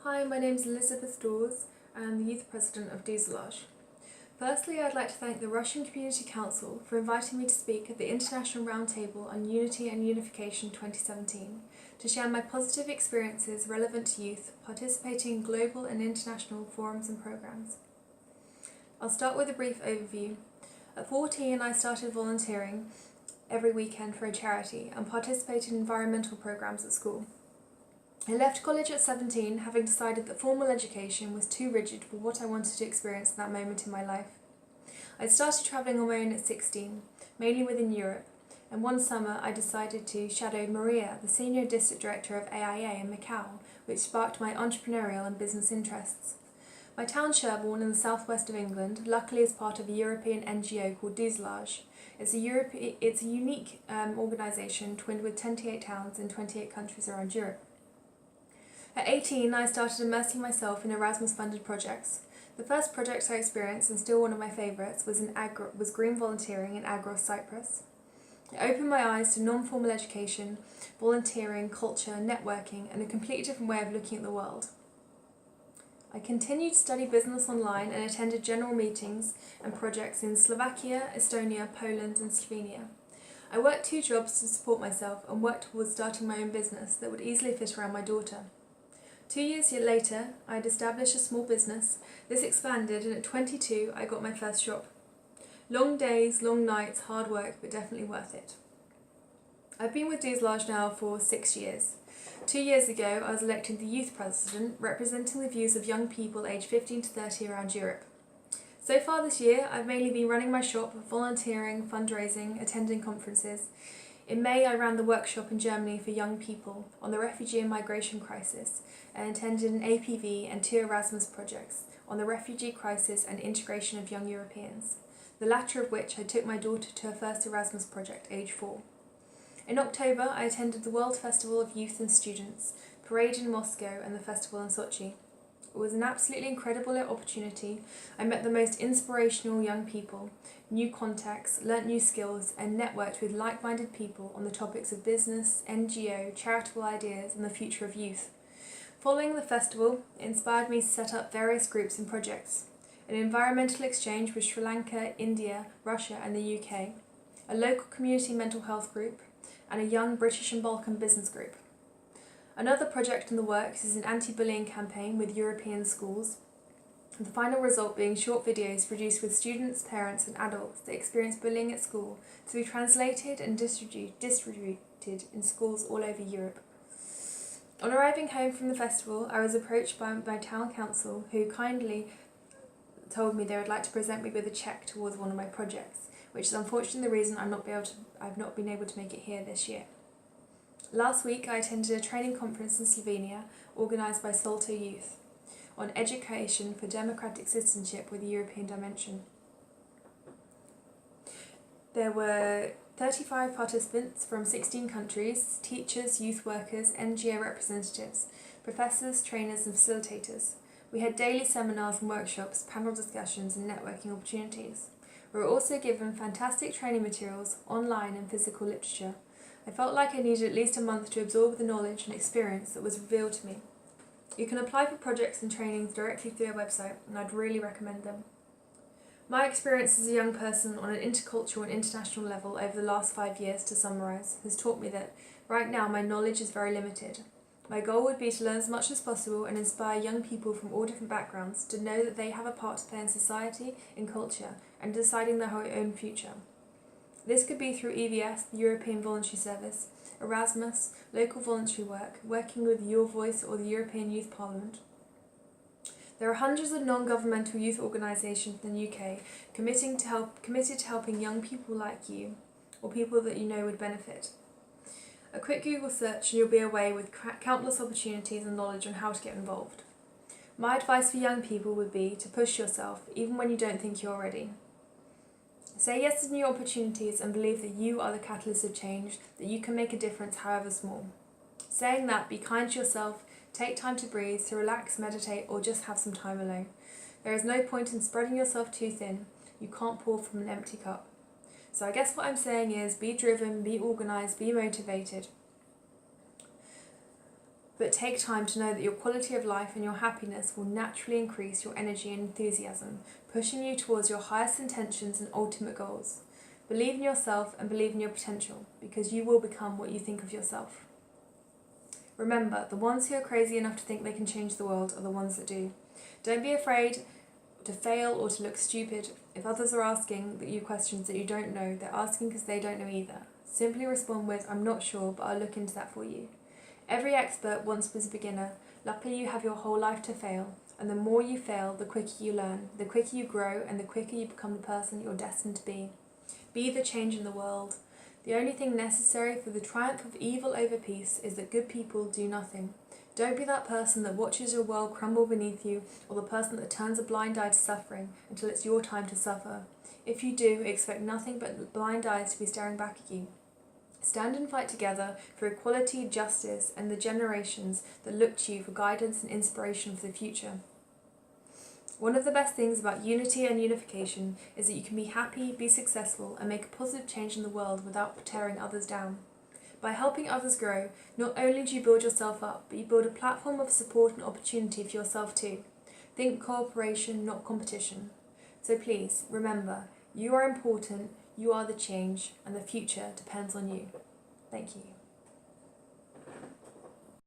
Hi, my name is Elizabeth Dores and I'm the Youth President of Douzelage. Firstly, I'd like to thank the Russian Community Council for inviting me to speak at the International Roundtable on Unity and Unification 2017 to share my positive experiences relevant to youth participating in global and international forums and programs. I'll start with a brief overview. At 14, I started volunteering every weekend for a charity and participated in environmental programs at school. I left college at 17, having decided that formal education was too rigid for what I wanted to experience at that moment in my life. I started travelling on my own at 16, mainly within Europe, and one summer I decided to shadow Maria, the Senior District Director of AIA in Macau, which sparked my entrepreneurial and business interests. My town Sherborne in the southwest of England luckily is part of a European NGO called Douzelage. It's a unique organisation twinned with 28 towns in 28 countries around Europe. At 18, I started immersing myself in Erasmus-funded projects. The first project I experienced, and still one of my favourites, was green volunteering in Agros, Cyprus. It opened my eyes to non-formal education, volunteering, culture, networking, and a completely different way of looking at the world. I continued to study business online and attended general meetings and projects in Slovakia, Estonia, Poland, and Slovenia. I worked 2 jobs to support myself and worked towards starting my own business that would easily fit around my daughter. 2 years later, I had established a small business. This expanded, and at 22, I got my first shop. Long days, long nights, hard work, but definitely worth it. I've been with Douzelage now for 6 years. 2 years ago, I was elected the Youth President, representing the views of young people aged 15 to 30 around Europe. So far this year, I've mainly been running my shop, volunteering, fundraising, attending conferences. In May, I ran the workshop in Germany for young people on the refugee and migration crisis and attended an APV and 2 Erasmus projects on the refugee crisis and integration of young Europeans, the latter of which I took my daughter to her first Erasmus project, age 4. In October, I attended the World Festival of Youth and Students, Parade in Moscow and the festival in Sochi. It was an absolutely incredible opportunity. I met the most inspirational young people, new contacts, learnt new skills, and networked with like-minded people on the topics of business, NGO, charitable ideas, and the future of youth. Following the festival, it inspired me to set up various groups and projects: an environmental exchange with Sri Lanka, India, Russia, and the UK, a local community mental health group, and a young British and Balkan business group. Another project in the works is an anti-bullying campaign with European schools, the final result being short videos produced with students, parents and adults that experience bullying at school to be translated and distributed in schools all over Europe. On arriving home from the festival, I was approached by my town council, who kindly told me they would like to present me with a cheque towards one of my projects, which is unfortunately the reason I've not been able to make it here this year. Last week, I attended a training conference in Slovenia organised by Salto Youth on education for democratic citizenship with a European dimension. There were 35 participants from 16 countries: teachers, youth workers, NGO representatives, professors, trainers and facilitators. We had daily seminars and workshops, panel discussions and networking opportunities. We were also given fantastic training materials, online and physical literature. I felt like I needed at least a month to absorb the knowledge and experience that was revealed to me. You can apply for projects and trainings directly through their website, and I'd really recommend them. My experience as a young person on an intercultural and international level over the last 5 years, to summarise, has taught me that right now my knowledge is very limited. My goal would be to learn as much as possible and inspire young people from all different backgrounds to know that they have a part to play in society, in culture, and deciding their own future. This could be through EVS, the European Voluntary Service, Erasmus, local voluntary work, working with Your Voice or the European Youth Parliament. There are hundreds of non-governmental youth organisations in the UK committed to helping young people like you, or people that you know would benefit. A quick Google search and you'll be away with countless opportunities and knowledge on how to get involved. My advice for young people would be to push yourself, even when you don't think you're ready. Say yes to new opportunities and believe that you are the catalyst of change, that you can make a difference however small. Saying that, be kind to yourself, take time to breathe, to relax, meditate, or just have some time alone. There is no point in spreading yourself too thin. You can't pour from an empty cup. So I guess what I'm saying is, be driven, be organised, be motivated. but take time to know that your quality of life and your happiness will naturally increase your energy and enthusiasm, pushing you towards your highest intentions and ultimate goals. Believe in yourself and believe in your potential, because you will become what you think of yourself. Remember, the ones who are crazy enough to think they can change the world are the ones that do. Don't be afraid to fail or to look stupid. If others are asking you questions that you don't know, they're asking because they don't know either. Simply respond with, "I'm not sure, but I'll look into that for you." Every expert once was a beginner. Luckily, you have your whole life to fail, and the more you fail, the quicker you learn, the quicker you grow, and the quicker you become the person you're destined to be. Be the change in the world. The only thing necessary for the triumph of evil over peace is that good people do nothing. Don't be that person that watches your world crumble beneath you, or the person that turns a blind eye to suffering until it's your time to suffer. If you do, expect nothing but blind eyes to be staring back at you. Stand and fight together for equality, justice, and the generations that look to you for guidance and inspiration for the future. One of the best things about unity and unification is that you can be happy, be successful, and make a positive change in the world without tearing others down. By helping others grow, not only do you build yourself up, but you build a platform of support and opportunity for yourself too. Think cooperation, not competition. So please, remember, you are important, you are the change, and the future depends on you. Thank you.